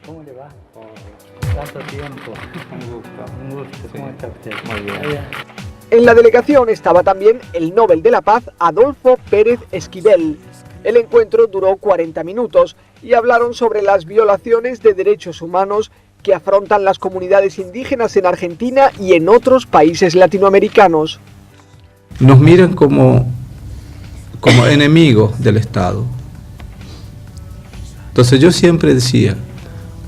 ¿Cómo le va? Tanto tiempo. Un gusto. ¿Cómo está usted? Muy bien. En la delegación estaba también el Nobel de la Paz Adolfo Pérez Esquivel. El encuentro duró 40 minutos y hablaron sobre las violaciones de derechos humanos que afrontan las comunidades indígenas en Argentina y en otros países latinoamericanos. Nos miran como enemigos del Estado. Entonces yo siempre decía,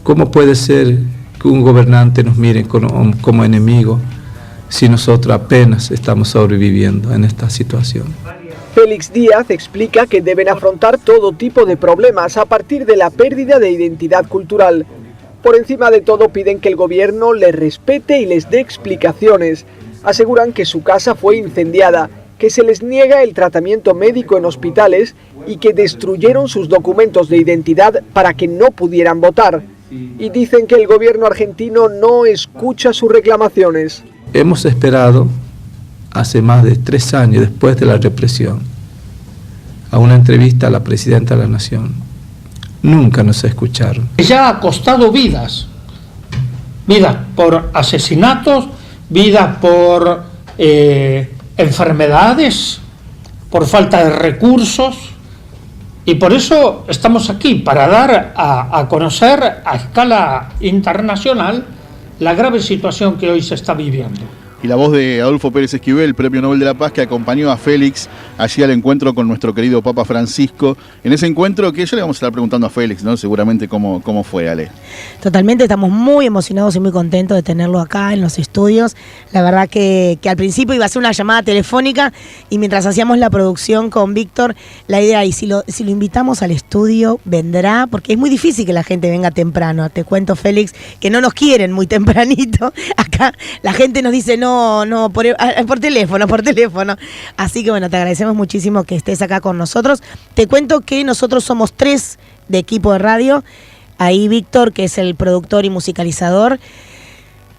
¿cómo puede ser que un gobernante nos mire como enemigo si nosotros apenas estamos sobreviviendo en esta situación? Félix Díaz explica que deben afrontar todo tipo de problemas a partir de la pérdida de identidad cultural. Por encima de todo piden que el gobierno les respete y les dé explicaciones. Aseguran que su casa fue incendiada, que se les niega el tratamiento médico en hospitales y que destruyeron sus documentos de identidad para que no pudieran votar. Y dicen que el gobierno argentino no escucha sus reclamaciones. Hemos esperado hace más de 3 años después de la represión a una entrevista a la presidenta de la Nación. Nunca nos escucharon. Ya ha costado vidas por asesinatos, vidas por enfermedades, por falta de recursos, y por eso estamos aquí, para dar a conocer a escala internacional la grave situación que hoy se está viviendo. Y la voz de Adolfo Pérez Esquivel, Premio Nobel de la Paz, que acompañó a Félix allí al encuentro con nuestro querido Papa Francisco. En ese encuentro que ya le vamos a estar preguntando a Félix, ¿no? Seguramente cómo fue, Ale. Totalmente, estamos muy emocionados y muy contentos de tenerlo acá en los estudios. La verdad que al principio iba a ser una llamada telefónica y mientras hacíamos la producción con Víctor, la idea es si lo invitamos al estudio, vendrá, porque es muy difícil que la gente venga temprano. Te cuento, Félix, que no nos quieren muy tempranito. Acá la gente nos dice no, por teléfono. Así que bueno, te agradecemos muchísimo que estés acá con nosotros. Te cuento que nosotros somos 3 de equipo de radio. Ahí Víctor, que es el productor y musicalizador,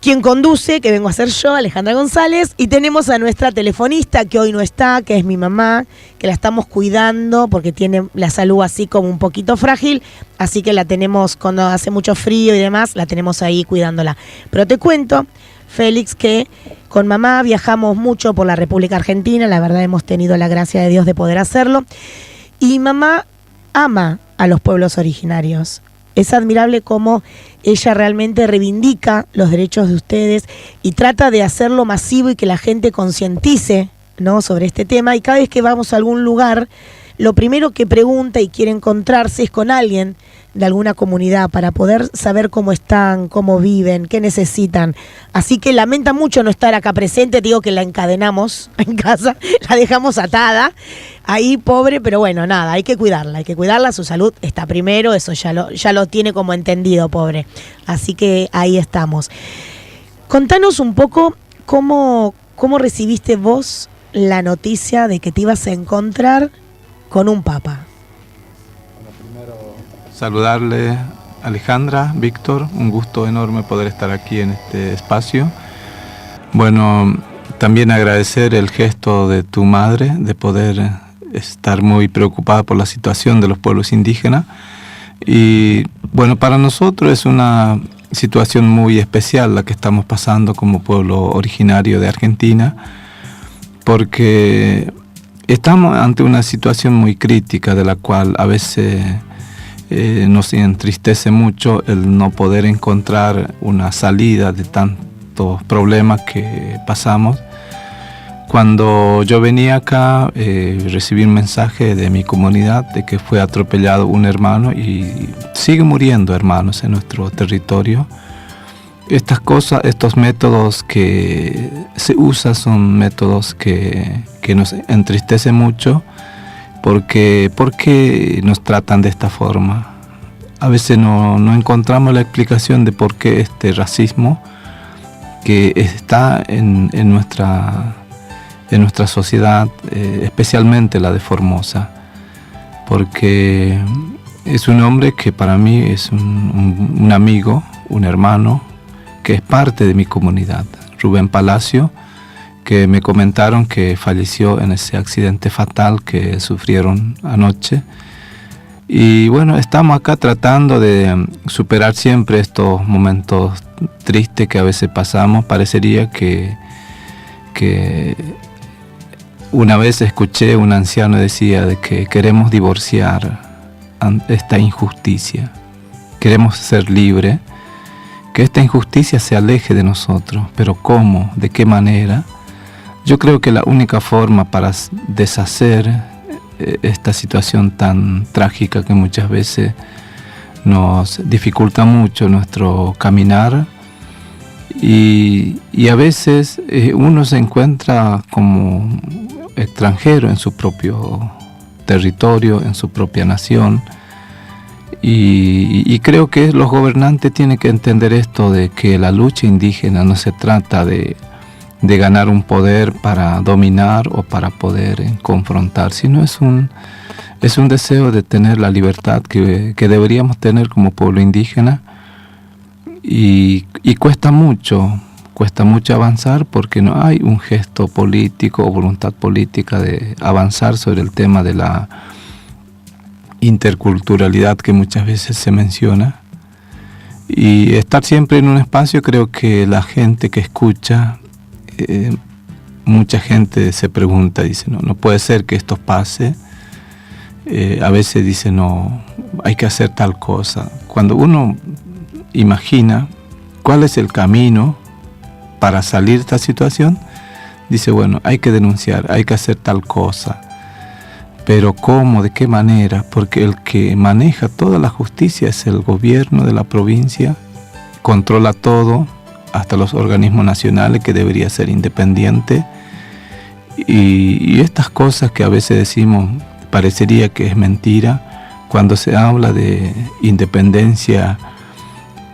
quien conduce, que vengo a ser yo, Alejandra González, y tenemos a nuestra telefonista, que hoy no está, que es mi mamá, que la estamos cuidando porque tiene la salud así como un poquito frágil, así que la tenemos cuando hace mucho frío y demás, la tenemos ahí cuidándola. Pero te cuento, Félix, que con mamá viajamos mucho por la República Argentina, la verdad hemos tenido la gracia de Dios de poder hacerlo, y mamá ama a los pueblos originarios. Es admirable cómo ella realmente reivindica los derechos de ustedes y trata de hacerlo masivo y que la gente concientice, ¿no?, sobre este tema. Y cada vez que vamos a algún lugar, lo primero que pregunta y quiere encontrarse es con alguien de alguna comunidad para poder saber cómo están, cómo viven, qué necesitan. Así que lamenta mucho no estar acá presente. Te digo que la encadenamos en casa, la dejamos atada ahí, pobre, pero bueno, nada, hay que cuidarla, su salud está primero, eso ya lo tiene como entendido, pobre. Así que ahí estamos. Contanos un poco cómo recibiste vos la noticia de que te ibas a encontrar con un papa. Saludarle, Alejandra, Víctor, un gusto enorme poder estar aquí en este espacio. Bueno, también agradecer el gesto de tu madre de poder estar muy preocupada por la situación de los pueblos indígenas. Y bueno, para nosotros es una situación muy especial la que estamos pasando como pueblo originario de Argentina, porque estamos ante una situación muy crítica de la cual a veces nos entristece mucho el no poder encontrar una salida de tantos problemas que pasamos. Cuando yo venía acá, recibí un mensaje de mi comunidad de que fue atropellado un hermano y sigue muriendo hermanos en nuestro territorio. Estas cosas, estos métodos que se usan son métodos que nos entristecen mucho. Porque nos tratan de esta forma. A veces no encontramos la explicación de por qué este racismo que está en nuestra sociedad, especialmente la de Formosa, porque es un hombre que para mí es un amigo, un hermano, que es parte de mi comunidad, Rubén Palacio, que me comentaron que falleció en ese accidente fatal que sufrieron anoche. Y bueno, estamos acá tratando de superar siempre estos momentos tristes que a veces pasamos. Parecería que una vez escuché un anciano decía de que queremos divorciar esta injusticia, queremos ser libres, que esta injusticia se aleje de nosotros, pero ¿cómo? ¿De qué manera? Yo creo que la única forma para deshacer esta situación tan trágica que muchas veces nos dificulta mucho nuestro caminar y a veces uno se encuentra como extranjero en su propio territorio, en su propia nación y creo que los gobernantes tienen que entender esto de que la lucha indígena no se trata de ganar un poder para dominar o para poder confrontar, sino es un deseo de tener la libertad que deberíamos tener como pueblo indígena y cuesta mucho avanzar porque no hay un gesto político o voluntad política de avanzar sobre el tema de la interculturalidad que muchas veces se menciona y estar siempre en un espacio. Creo que la gente que escucha, mucha gente se pregunta, dice, no puede ser que esto pase. A veces dice, no, hay que hacer tal cosa. Cuando uno imagina cuál es el camino para salir de esta situación, dice, bueno, hay que denunciar, hay que hacer tal cosa. Pero ¿cómo? ¿De qué manera? Porque el que maneja toda la justicia es el gobierno de la provincia, controla todo, hasta los organismos nacionales, que debería ser independiente, y estas cosas que a veces decimos parecería que es mentira cuando se habla de independencia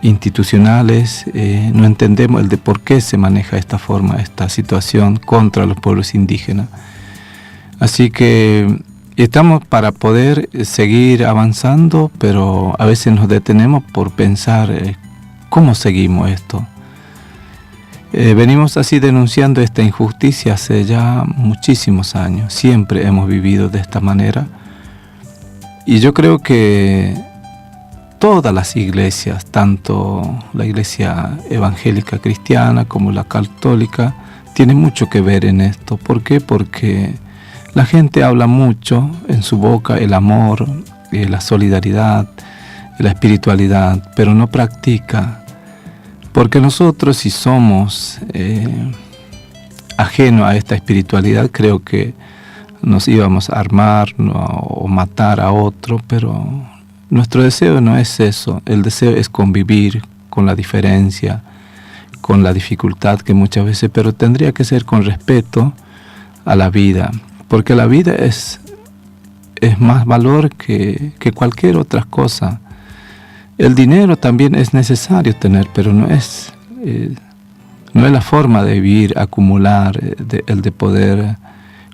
institucionales. No entendemos el de por qué se maneja de esta forma esta situación contra los pueblos indígenas. Así que estamos para poder seguir avanzando, pero a veces nos detenemos por pensar ¿cómo seguimos esto? Venimos así denunciando esta injusticia hace ya muchísimos años, siempre hemos vivido de esta manera y yo creo que todas las iglesias, tanto la iglesia evangélica cristiana como la católica, tienen mucho que ver en esto. ¿Por qué? Porque la gente habla mucho en su boca el amor, la solidaridad, la espiritualidad, pero no practica. Porque nosotros, si somos ajenos a esta espiritualidad, creo que nos íbamos a armar o matar a otro, pero nuestro deseo no es eso. El deseo es convivir con la diferencia, con la dificultad que muchas veces, pero tendría que ser con respeto a la vida, porque la vida es más valor que cualquier otra cosa. El dinero también es necesario tener, pero no es la forma de vivir, acumular, el de poder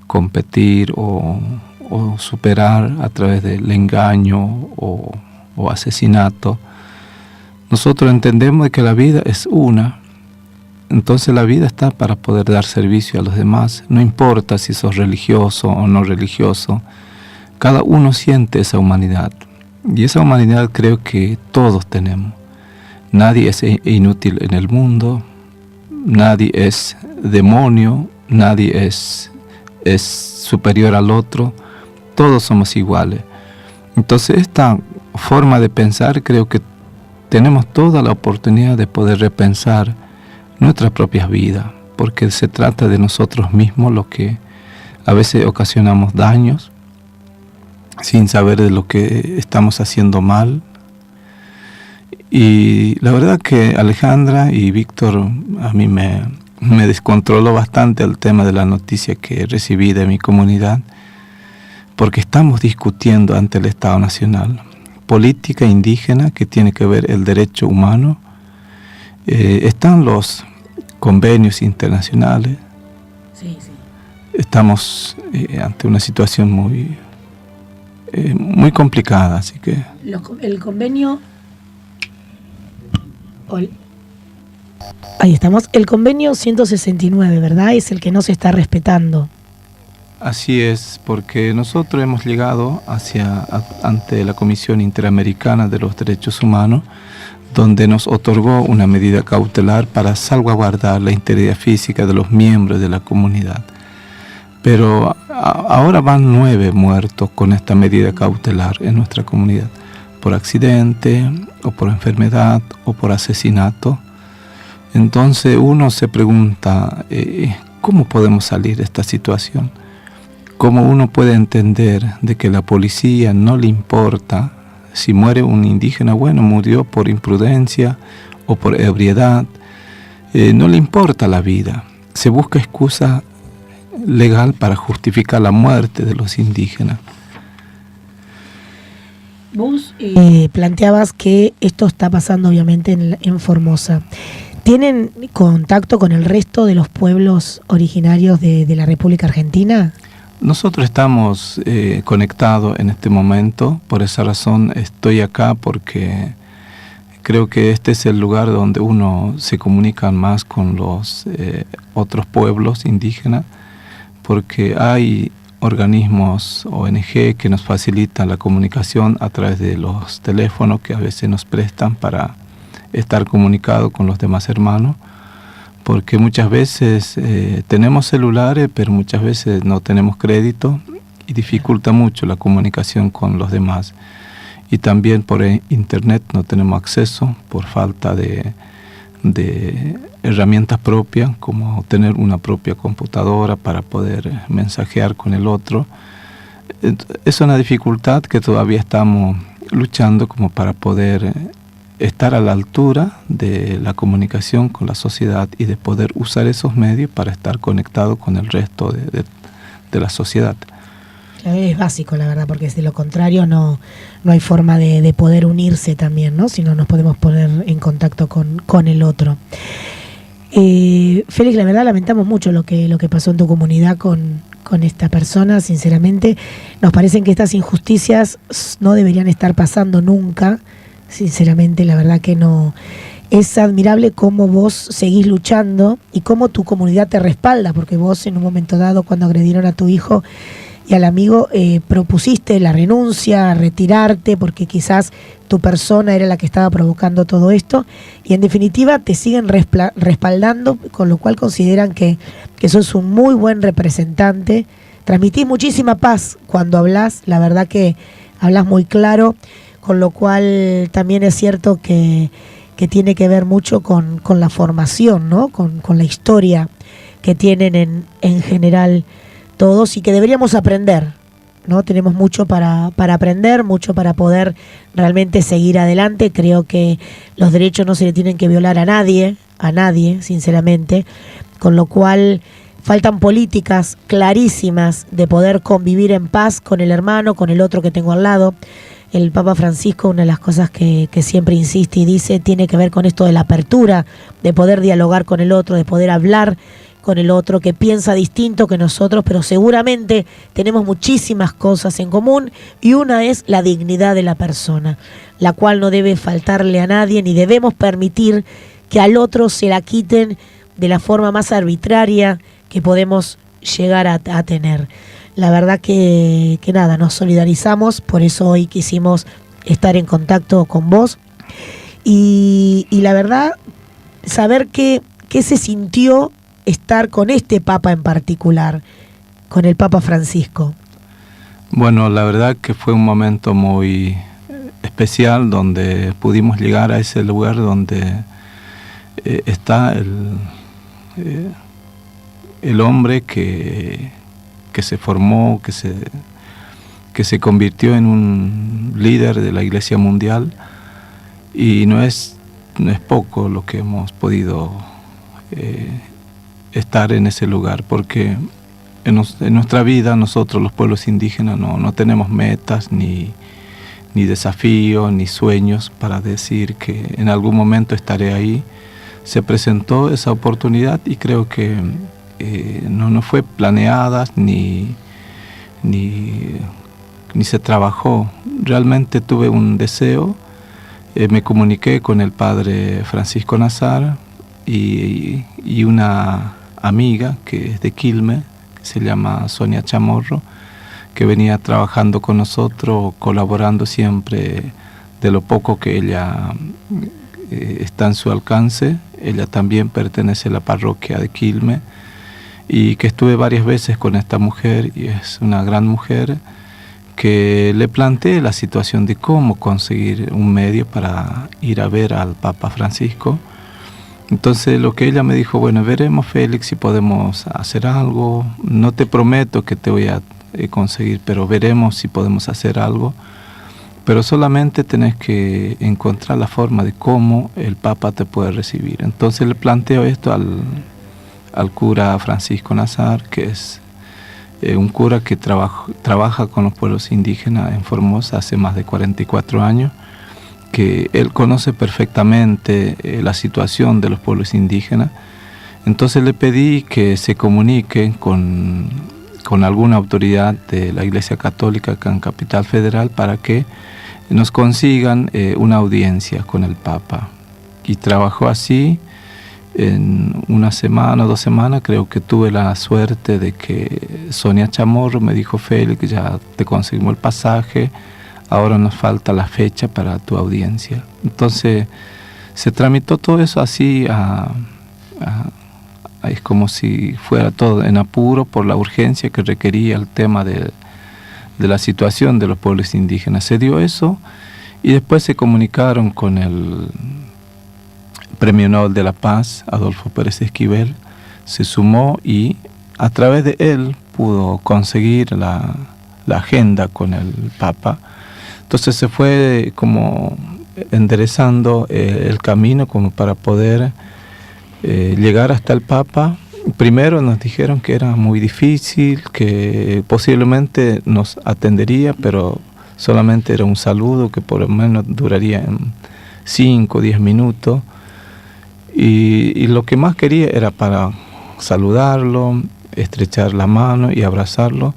competir o superar a través del engaño o asesinato. Nosotros entendemos que la vida es una, entonces la vida está para poder dar servicio a los demás, no importa si sos religioso o no religioso, cada uno siente esa humanidad. Y esa humanidad creo que todos tenemos. Nadie es inútil en el mundo, nadie es demonio, nadie es superior al otro, todos somos iguales. Entonces esta forma de pensar creo que tenemos toda la oportunidad de poder repensar nuestras propias vidas, porque se trata de nosotros mismos, lo que a veces ocasionamos daños sin saber de lo que estamos haciendo mal. Y la verdad que Alejandra y Víctor a mí me descontroló bastante el tema de la noticia que recibí de mi comunidad, porque estamos discutiendo ante el Estado Nacional política indígena que tiene que ver el derecho humano. Están los convenios internacionales. Sí. Estamos ante una situación muy complicada, así que El convenio... Ahí estamos. El convenio 169, ¿verdad? Es el que no se está respetando. Así es, porque nosotros hemos llegado ante la Comisión Interamericana de los Derechos Humanos, donde nos otorgó una medida cautelar para salvaguardar la integridad física de los miembros de la comunidad. Pero ahora van 9 muertos con esta medida cautelar en nuestra comunidad, por accidente, o por enfermedad, o por asesinato. Entonces uno se pregunta, ¿cómo podemos salir de esta situación? ¿Cómo uno puede entender de que la policía no le importa si muere un indígena? Bueno, murió por imprudencia o por ebriedad. No le importa la vida. Se busca excusa legal para justificar la muerte de los indígenas. Vos planteabas que esto está pasando obviamente en Formosa. ¿Tienen contacto con el resto de los pueblos originarios de la República Argentina? Nosotros estamos conectados en este momento, por esa razón estoy acá, porque creo que este es el lugar donde uno se comunica más con los otros pueblos indígenas, porque hay organismos ONG que nos facilitan la comunicación a través de los teléfonos que a veces nos prestan para estar comunicado con los demás hermanos, porque muchas veces tenemos celulares, pero muchas veces no tenemos crédito y dificulta mucho la comunicación con los demás. Y también por internet no tenemos acceso por falta de herramientas propias, como tener una propia computadora para poder mensajear con el otro. Es una dificultad que todavía estamos luchando como para poder estar a la altura de la comunicación con la sociedad y de poder usar esos medios para estar conectado con el resto de la sociedad. Es básico, la verdad, porque de lo contrario no hay forma de poder unirse también, ¿no? Si no nos podemos poner en contacto con el otro. Félix, la verdad lamentamos mucho lo que pasó en tu comunidad con esta persona, sinceramente. Nos parecen que estas injusticias no deberían estar pasando nunca. Sinceramente, la verdad que no. Es admirable cómo vos seguís luchando y cómo tu comunidad te respalda, porque vos en un momento dado, cuando agredieron a tu hijo y al amigo, propusiste la renuncia, retirarte, porque quizás tu persona era la que estaba provocando todo esto, y en definitiva te siguen respaldando, con lo cual consideran que sos un muy buen representante. Transmitís muchísima paz cuando hablas, la verdad que hablas muy claro, con lo cual también es cierto que tiene que ver mucho con la formación, ¿no? Con la historia que tienen en general todos, y que deberíamos aprender, ¿no? Tenemos mucho para aprender, mucho para poder realmente seguir adelante. Creo que los derechos no se le tienen que violar a nadie, sinceramente, con lo cual faltan políticas clarísimas de poder convivir en paz con el hermano, con el otro que tengo al lado. El Papa Francisco, una de las cosas que siempre insiste y dice, tiene que ver con esto de la apertura, de poder dialogar con el otro, de poder hablar con el otro que piensa distinto que nosotros, pero seguramente tenemos muchísimas cosas en común, y una es la dignidad de la persona, la cual no debe faltarle a nadie, ni debemos permitir que al otro se la quiten de la forma más arbitraria que podemos llegar a tener. La verdad que nada, nos solidarizamos, por eso hoy quisimos estar en contacto con vos, y la verdad, saber qué se sintió estar con este Papa en particular, con el Papa Francisco. Bueno, la verdad que fue un momento muy especial, donde pudimos llegar a ese lugar donde está el hombre que se formó, que se convirtió en un líder de la Iglesia Mundial, y no es poco lo que hemos podido estar en ese lugar, porque en nuestra vida nosotros los pueblos indígenas no tenemos metas, ni desafíos, ni sueños para decir que en algún momento estaré ahí. Se presentó esa oportunidad y creo que no fue planeada ni se trabajó. Realmente tuve un deseo, me comuniqué con el padre Francisco Nazar y una amiga que es de Quilmes, se llama Sonia Chamorro, que venía trabajando con nosotros, colaborando siempre de lo poco que ella está en su alcance. Ella también pertenece a la parroquia de Quilmes, y que estuve varias veces con esta mujer, y es una gran mujer, que le planteé la situación de cómo conseguir un medio para ir a ver al Papa Francisco. Entonces lo que ella me dijo, bueno, veremos, Félix, si podemos hacer algo, no te prometo que te voy a conseguir, pero veremos si podemos hacer algo, pero solamente tenés que encontrar la forma de cómo el Papa te puede recibir. Entonces le planteo esto al cura Francisco Nazar, que es un cura que trabaja con los pueblos indígenas en Formosa hace más de 44 años, que él conoce perfectamente la situación de los pueblos indígenas. Entonces le pedí que se comunique con alguna autoridad de la Iglesia Católica acá en Capital Federal para que nos consigan una audiencia con el Papa. Y trabajó así. En una semana o 2 semanas creo que tuve la suerte de que Sonia Chamorro me dijo, Félix, ya te conseguimos el pasaje, ahora nos falta la fecha para tu audiencia. Entonces se tramitó todo eso así, es como si fuera todo en apuro por la urgencia que requería el tema de la situación de los pueblos indígenas. Se dio eso y después se comunicaron con el Premio Nobel de la Paz, Adolfo Pérez Esquivel, se sumó y a través de él pudo conseguir la agenda con el Papa. Entonces se fue como enderezando el camino como para poder llegar hasta el Papa. Primero nos dijeron que era muy difícil, que posiblemente nos atendería, pero solamente era un saludo que por lo menos duraría en 5 o 10 minutos. Y lo que más quería era para saludarlo, estrechar la mano y abrazarlo.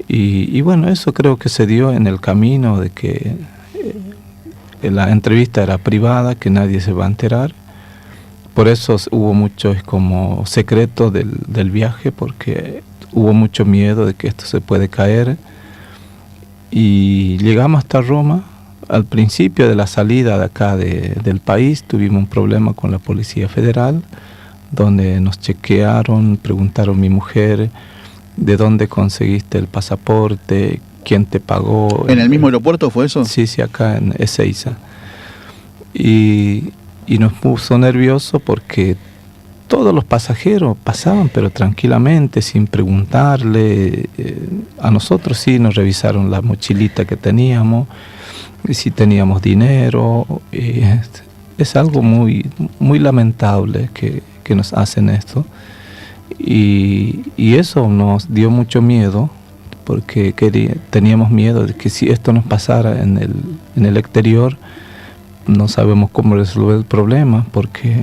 Y bueno, eso creo que se dio en el camino de que la entrevista era privada, que nadie se va a enterar. Por eso hubo mucho como secreto del viaje, porque hubo mucho miedo de que esto se puede caer. Y llegamos hasta Roma. Al principio de la salida de acá del país tuvimos un problema con la Policía Federal, donde nos chequearon, preguntaron a mi mujer, ¿de dónde conseguiste el pasaporte? ¿Quién te pagó? ¿En el mismo aeropuerto fue eso? Sí, acá en Ezeiza. Y nos puso nervioso porque todos los pasajeros pasaban, pero tranquilamente, sin preguntarle. A nosotros sí nos revisaron la mochilita que teníamos, si teníamos dinero. Es algo muy, muy lamentable que nos hacen esto. Y eso nos dio mucho miedo, porque teníamos miedo de que si esto nos pasara en el exterior, no sabemos cómo resolver el problema, porque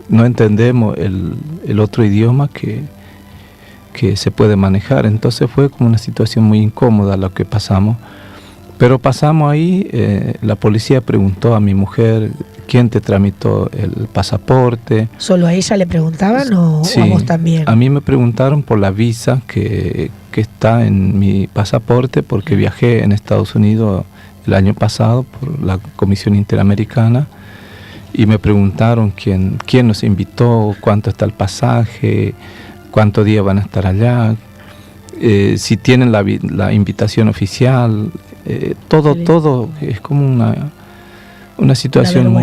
no entendemos el otro idioma que se puede manejar. Entonces fue como una situación muy incómoda lo que pasamos. Pero pasamos ahí, la policía preguntó a mi mujer, ¿quién te tramitó el pasaporte? ¿Solo a ella le preguntaban o Sí, a vos también? A mí me preguntaron por la visa que está en mi pasaporte, porque viajé en Estados Unidos el año pasado por la Comisión Interamericana, y me preguntaron quién nos invitó, cuánto está el pasaje, cuántos días van a estar allá, si tienen la invitación oficial. Todo es como una situación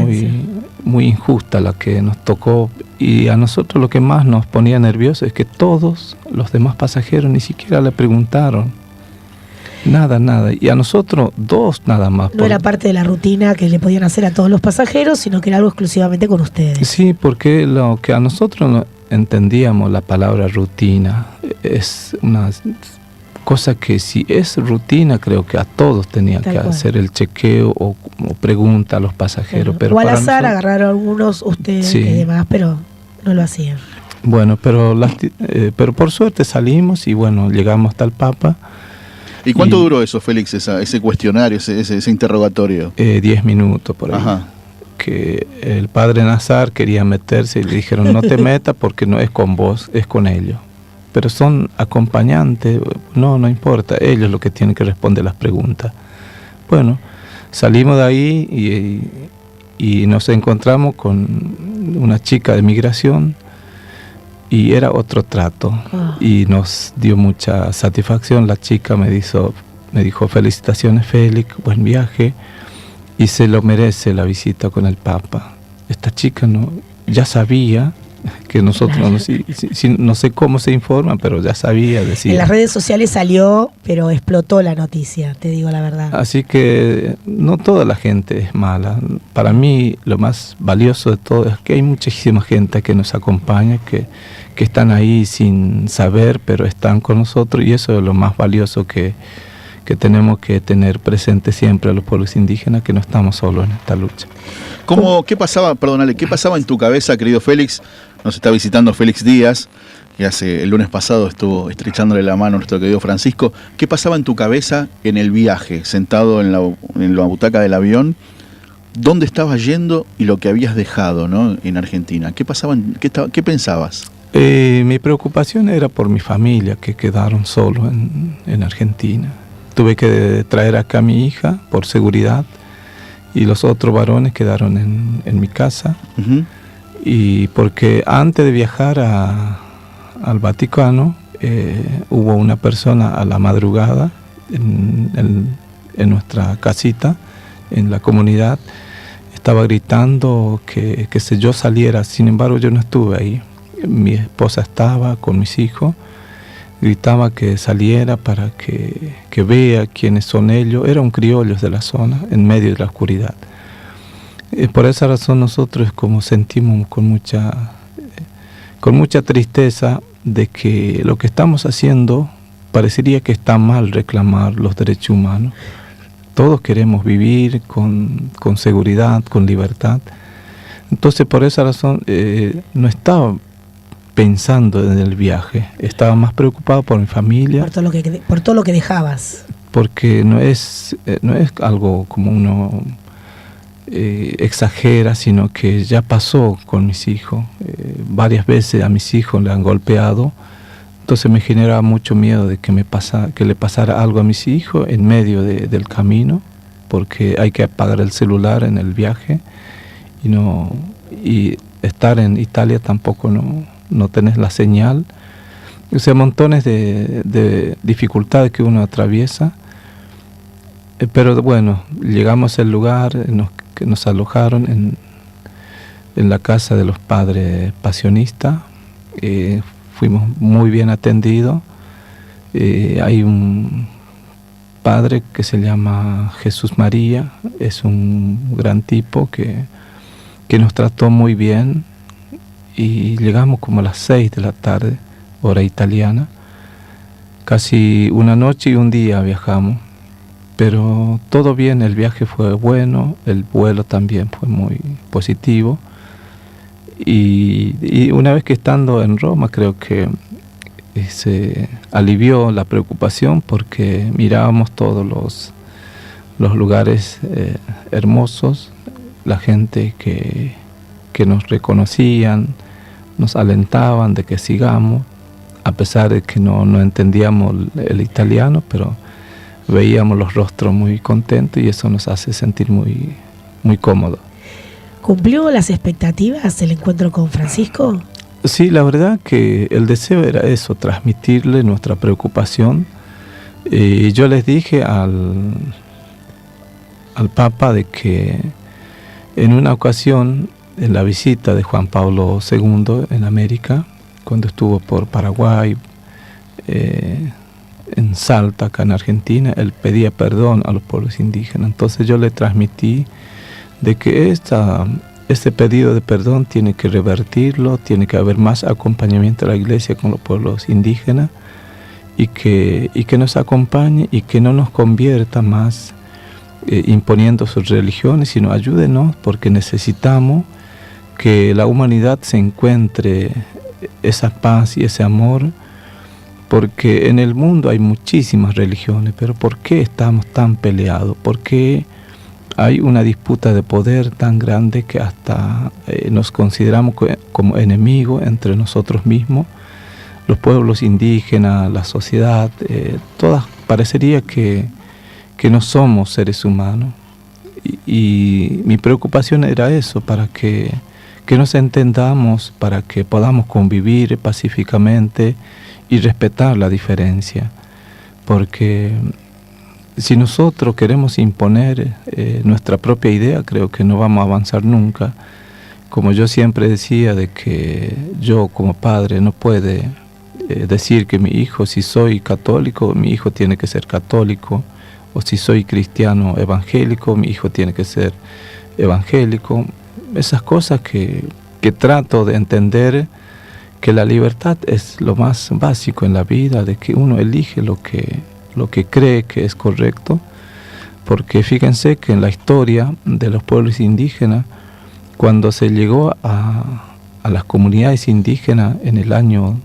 muy injusta la que nos tocó, y a nosotros lo que más nos ponía nerviosos es que todos los demás pasajeros ni siquiera le preguntaron nada, y a nosotros 2 nada más. No era parte de la rutina que le podían hacer a todos los pasajeros, sino que era algo exclusivamente con ustedes. Sí, porque lo que a nosotros no entendíamos, la palabra rutina, es una cosa que si es rutina, creo que a todos tenían que hacer el chequeo o pregunta a los pasajeros. Pero o al azar agarraron algunos ustedes y demás, pero no lo hacían. Bueno, pero por suerte salimos y bueno, llegamos hasta el Papa. ¿Y cuánto duró eso, Félix, ese cuestionario, ese interrogatorio? 10 minutos por ahí. Ajá. Que el padre Nazar quería meterse y le dijeron, no te metas porque no es con vos, es con ellos. pero son acompañantes. No importa, ellos lo que tienen que responder las preguntas. Bueno, salimos de ahí y nos encontramos con una chica de migración y era otro trato y nos dio mucha satisfacción. La chica me dijo felicitaciones Félix, buen viaje, y se lo merece la visita con el Papa. Esta chica ya sabía que nosotros, no sé cómo se informa, pero ya sabía, decía. En las redes sociales salió, pero explotó la noticia, te digo la verdad. Así que no toda la gente es mala. Para mí lo más valioso de todo es que hay muchísima gente que nos acompaña, que están ahí sin saber, pero están con nosotros, y eso es lo más valioso que tenemos que tener presente siempre a los pueblos indígenas, que no estamos solos en esta lucha. ¿Qué pasaba en tu cabeza, querido Félix? Nos está visitando Félix Díaz, que el lunes pasado estuvo estrechándole la mano a nuestro querido Francisco. ¿Qué pasaba en tu cabeza en el viaje, sentado en la butaca del avión? ¿Dónde estabas yendo y lo que habías dejado, ¿no?, en Argentina? ¿Qué pensabas? Mi preocupación era por mi familia, que quedaron solos en Argentina. Tuve que traer acá a mi hija por seguridad, y los otros varones quedaron en mi casa. Uh-huh. Y porque antes de viajar al Vaticano, hubo una persona a la madrugada en nuestra casita, en la comunidad, estaba gritando que yo saliera. Sin embargo, yo no estuve ahí. Mi esposa estaba con mis hijos, gritaba que saliera para que vea quiénes son ellos. Eran criollos de la zona, en medio de la oscuridad. Por esa razón nosotros como sentimos con mucha tristeza de que lo que estamos haciendo parecería que está mal reclamar los derechos humanos. Todos queremos vivir con seguridad, con libertad. Entonces por esa razón no estaba pensando en el viaje, estaba más preocupado por mi familia. Por todo lo que dejabas. Porque no es algo como uno exagera, sino que ya pasó con mis hijos. Varias veces a mis hijos le han golpeado, entonces me generaba mucho miedo de que le pasara algo a mis hijos en medio del camino, porque hay que apagar el celular en el viaje y estar en Italia tampoco no tenés la señal. O sea, montones de dificultades que uno atraviesa. Pero bueno, llegamos al lugar, nos alojaron en la casa de los padres pasionistas. Fuimos muy bien atendidos. Hay un padre que se llama Jesús María, es un gran tipo que nos trató muy bien, y llegamos como a las 6 de la tarde, hora italiana. Casi una noche y un día viajamos, pero todo bien, el viaje fue bueno, el vuelo también fue muy positivo, y una vez que estando en Roma creo que se alivió la preocupación, porque mirábamos todos los lugares hermosos, la gente que nos reconocían, nos alentaban de que sigamos, a pesar de que no entendíamos el italiano, pero veíamos los rostros muy contentos y eso nos hace sentir muy, muy cómodos. ¿Cumplió las expectativas el encuentro con Francisco? Sí, la verdad que el deseo era eso, transmitirle nuestra preocupación. Y yo les dije al Papa de que en una ocasión, en la visita de Juan Pablo II en América, cuando estuvo por Paraguay, en Salta, acá en Argentina, él pedía perdón a los pueblos indígenas. Entonces yo le transmití de que este pedido de perdón tiene que revertirlo, tiene que haber más acompañamiento de la Iglesia con los pueblos indígenas, y que nos acompañe y que no nos convierta más imponiendo sus religiones, sino ayúdenos, porque necesitamos que la humanidad se encuentre esa paz y ese amor, porque en el mundo hay muchísimas religiones, pero ¿por qué estamos tan peleados? ¿Por qué hay una disputa de poder tan grande que hasta nos consideramos como enemigos entre nosotros mismos? los pueblos indígenas, la sociedad, todas parecería que no somos seres humanos. Y mi preocupación era eso, para que nos entendamos, para que podamos convivir pacíficamente y respetar la diferencia. Porque si nosotros queremos imponer nuestra propia idea, creo que no vamos a avanzar nunca. Como yo siempre decía, de que yo como padre no puede decir que mi hijo, si soy católico, mi hijo tiene que ser católico, o si soy cristiano evangélico, mi hijo tiene que ser evangélico. Esas cosas que trato de entender, que la libertad es lo más básico en la vida, de que uno elige lo que cree que es correcto, porque fíjense que en la historia de los pueblos indígenas, cuando se llegó a las comunidades indígenas en el año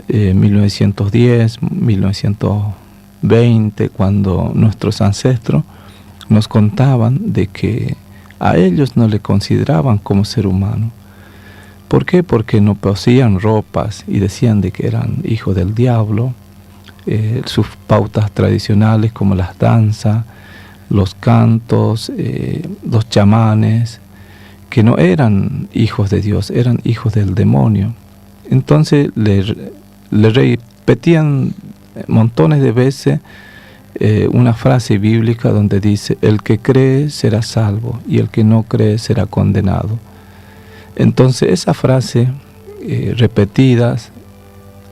1910, 1920, cuando nuestros ancestros nos contaban de que a ellos no le consideraban como ser humano. ¿Por qué? Porque no poseían ropas y decían de que eran hijos del diablo. Sus pautas tradicionales como las danzas, los cantos, los chamanes, que no eran hijos de Dios, eran hijos del demonio. Entonces le repetían montones de veces una frase bíblica donde dice: el que cree será salvo y el que no cree será condenado. Entonces esa frase repetidas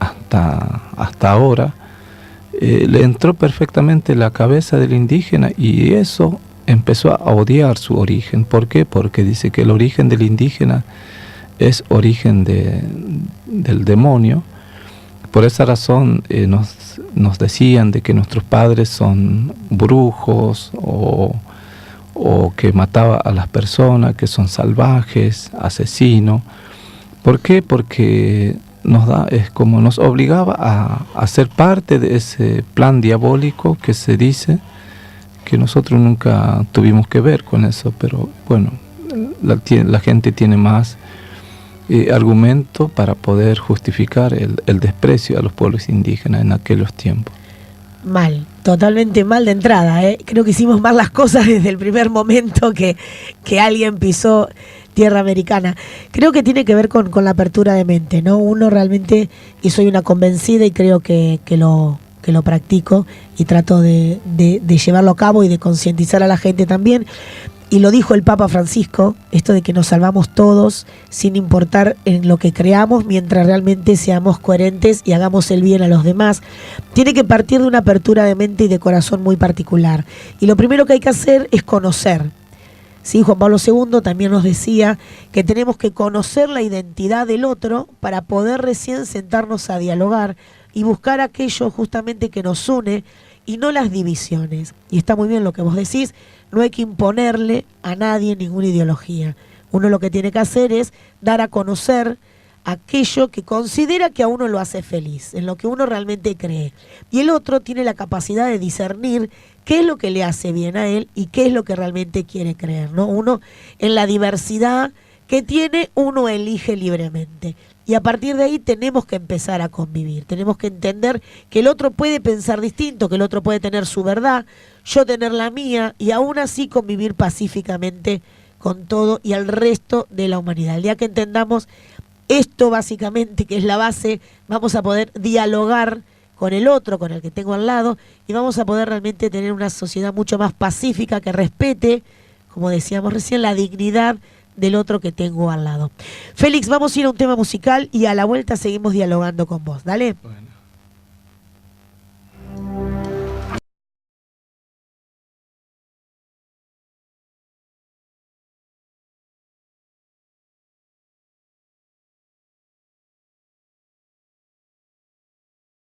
hasta ahora le entró perfectamente en la cabeza del indígena, y eso empezó a odiar su origen. ¿Por qué? Porque dice que el origen del indígena es origen del demonio. Por esa razón nos decían de que nuestros padres son brujos o que mataba a las personas, que son salvajes, asesinos. ¿Por qué? Porque nos obligaba a ser parte de ese plan diabólico que se dice, que nosotros nunca tuvimos que ver con eso, pero bueno, la gente tiene más argumento para poder justificar el desprecio a los pueblos indígenas en aquellos tiempos. Mal, totalmente mal de entrada, ¿eh? Creo que hicimos mal las cosas desde el primer momento que alguien pisó tierra americana. Creo que tiene que ver con la apertura de mente, ¿no? Uno realmente, y soy una convencida y creo que lo practico y trato de llevarlo a cabo y de concientizar a la gente también. Y lo dijo el Papa Francisco, esto de que nos salvamos todos sin importar en lo que creamos, mientras realmente seamos coherentes y hagamos el bien a los demás. Tiene que partir de una apertura de mente y de corazón muy particular. Y lo primero que hay que hacer es conocer. Sí, Juan Pablo II también nos decía que tenemos que conocer la identidad del otro para poder recién sentarnos a dialogar y buscar aquello justamente que nos une y no las divisiones. Y está muy bien lo que vos decís, no hay que imponerle a nadie ninguna ideología. Uno lo que tiene que hacer es dar a conocer aquello que considera que a uno lo hace feliz, en lo que uno realmente cree. Y el otro tiene la capacidad de discernir qué es lo que le hace bien a él y qué es lo que realmente quiere creer, ¿no? Uno, en la diversidad que tiene, uno elige libremente. Y a partir de ahí tenemos que empezar a convivir. Tenemos que entender que el otro puede pensar distinto, que el otro puede tener su verdad, yo tener la mía, y aún así convivir pacíficamente con todo y el resto de la humanidad. El día que entendamos esto básicamente, que es la base, vamos a poder dialogar con el otro, con el que tengo al lado, y vamos a poder realmente tener una sociedad mucho más pacífica, que respete, como decíamos recién, la dignidad del otro que tengo al lado. Félix, vamos a ir a un tema musical y a la vuelta seguimos dialogando con vos. Dale. Bueno.